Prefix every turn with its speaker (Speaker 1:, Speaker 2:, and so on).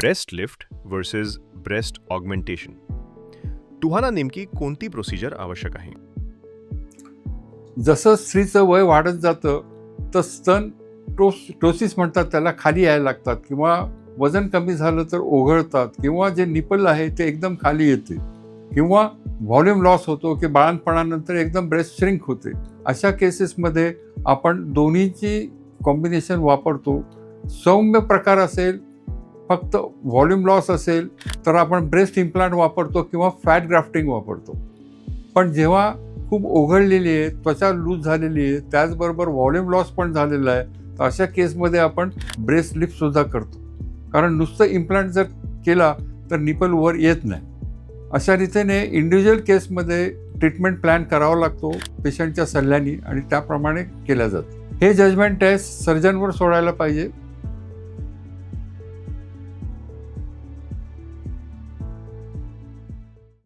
Speaker 1: Breast lift versus breast augmentation. तुम्हाला नेमकी कोणती प्रोसिजर आवश्यक आहे?
Speaker 2: जसं स्त्रीचं वय वाढत जातं तर स्तन टोसिस म्हणतात त्याला, खाली यायला लागतात किंवा वजन कमी झालं तर ओघळतात किंवा जे निपल आहे ते एकदम खाली येते किंवा व्हॉल्यूम लॉस होतो की बाळंतपणानंतर एकदम ब्रेस्ट श्रिंक होते. अशा केसेसमध्ये आपण दोन्हीची कॉम्बिनेशन वापरतो. सौम्य प्रकार असेल, फक्त व्हॉल्यूम लॉस असेल तर आपण ब्रेस्ट इम्प्लांट वापरतो किंवा फॅट ग्राफ्टिंग वापरतो. पण जेव्हा खूप ओघळलेली आहे, त्वचा लूज झालेली आहे, त्याचबरोबर व्हॉल्यूम लॉस पण झालेला आहे, तर अशा केसमध्ये आपण ब्रेस्ट लिफ्टसुद्धा करतो. कारण नुसतं इम्प्लांट जर केला तर निपल वर येत नाही. अशा रीतीने इंडिव्हिज्युअल केसमध्ये ट्रीटमेंट प्लॅन करावा लागतो पेशंटच्या सल्ल्याने आणि त्याप्रमाणे केल्या जातं. हे जजमेंट टेस्ट सर्जनवर सोडायला पाहिजे.